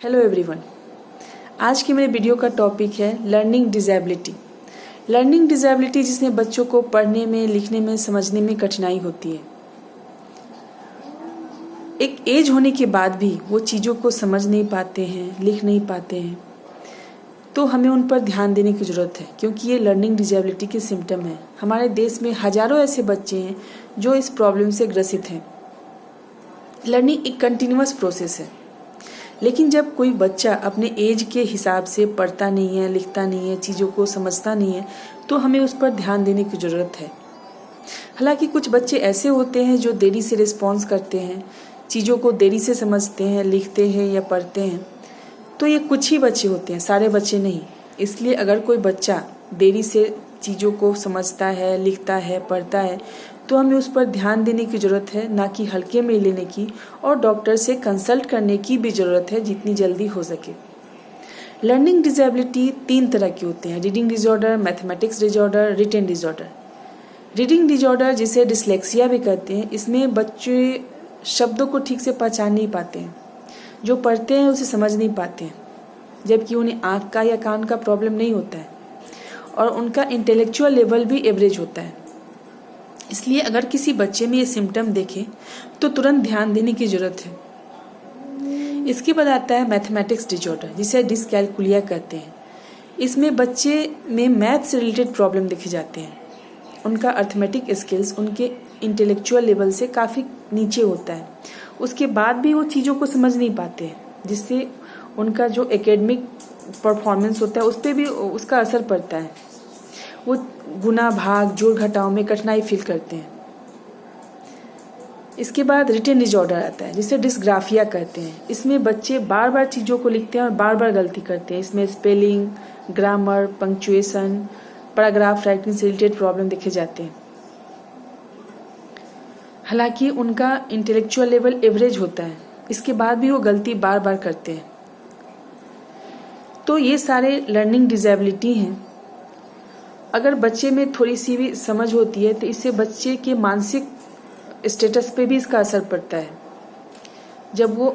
Hello everyone, आज की मेरे वीडियो का टॉपिक है लर्निंग डिसेबिलिटी। लर्निंग डिसेबिलिटी जिसमें बच्चों को पढ़ने में, लिखने में, समझने में कठिनाई होती है। एक एज होने के बाद भी वो चीज़ों को समझ नहीं पाते हैं, लिख नहीं पाते हैं, तो हमें उन पर ध्यान देने की ज़रूरत है, क्योंकि ये लर्निंग डिसेबिलिटी के सिम्टम हैं। हमारे देश में हज़ारों ऐसे बच्चे हैं जो इस प्रॉब्लम से ग्रसित हैं। लर्निंग एक कंटिन्यूअस प्रोसेस है, लेकिन जब कोई बच्चा अपने एज के हिसाब से पढ़ता नहीं है, लिखता नहीं है, चीज़ों को समझता नहीं है, तो हमें उस पर ध्यान देने की ज़रूरत है। हालांकि कुछ बच्चे ऐसे होते हैं जो देरी से रिस्पॉन्स करते हैं, चीज़ों को देरी से समझते हैं, लिखते हैं या पढ़ते हैं। तो ये कुछ ही बच्चे होते हैं, सारे बच्चे नहीं। इसलिए अगर कोई बच्चा देरी से चीज़ों को समझता है, लिखता है, पढ़ता है, तो हमें उस पर ध्यान देने की ज़रूरत है, ना कि हल्के में लेने की, और डॉक्टर से कंसल्ट करने की भी ज़रूरत है जितनी जल्दी हो सके। लर्निंग डिसेबिलिटी 3 तरह के होते हैं: reading disorder, mathematics disorder, written disorder. Reading disorder जिसे डिसलेक्सिया भी कहते हैं, इसमें बच्चे शब्दों को ठीक से पहचान नहीं पाते हैं, जो पढ़ते हैं उसे समझ नहीं पाते हैं, जबकि उन्हें आँख का या कान का प्रॉब्लम नहीं होता है, और उनका इंटेलेक्चुअल लेवल भी एवरेज होता है। इसलिए अगर किसी बच्चे में ये सिम्टम देखें तो तुरंत ध्यान देने की ज़रूरत है। इसके बाद आता है मैथमेटिक्स डिसऑर्डर, जिसे डिसकैलकुलिया कहते हैं। इसमें बच्चे में मैथ से रिलेटेड प्रॉब्लम देखे जाते हैं। उनका अर्थमेटिक स्किल्स उनके इंटेलेक्चुअल लेवल से काफ़ी नीचे होता है। उसके बाद भी वो चीज़ों को समझ नहीं पाते हैं, जिससे उनका जो एकेडमिक परफॉर्मेंस होता है उस पर भी उसका असर पड़ता है। वो गुना, भाग, जोड़, घटाव में कठिनाई फील करते हैं। इसके बाद रिटेन डिसऑर्डर आता है, जिसे डिस्ग्राफिया कहते हैं। इसमें बच्चे बार बार चीज़ों को लिखते हैं और बार बार गलती करते हैं। इसमें spelling, grammar, punctuation, paragraph writing से रिलेटेड प्रॉब्लम देखे जाते हैं। हालांकि उनका इंटेलेक्चुअल लेवल एवरेज होता है, इसके बाद भी वो गलती बार बार करते हैं। तो ये सारे लर्निंग डिसेबिलिटी हैं। अगर बच्चे में थोड़ी सी भी समझ होती है तो इससे बच्चे के मानसिक स्टेटस पे भी इसका असर पड़ता है। जब वो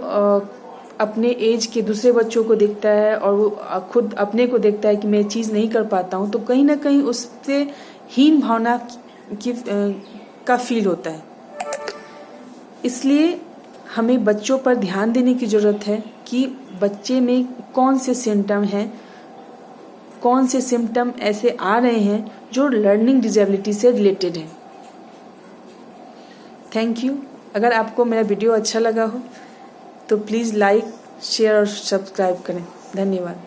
अपने एज के दूसरे बच्चों को देखता है और वो खुद अपने को देखता है कि मैं चीज़ नहीं कर पाता हूँ, तो कहीं ना कहीं उससे हीन भावना का फील होता है। इसलिए हमें बच्चों पर ध्यान देने की ज़रूरत है कि बच्चे में कौन से सिम्टम हैं, कौन से सिम्टम ऐसे आ रहे हैं जो लर्निंग डिसेबिलिटी से रिलेटेड हैं। Thank you. अगर आपको मेरा वीडियो अच्छा लगा हो तो प्लीज़ लाइक, शेयर और सब्सक्राइब करें। धन्यवाद।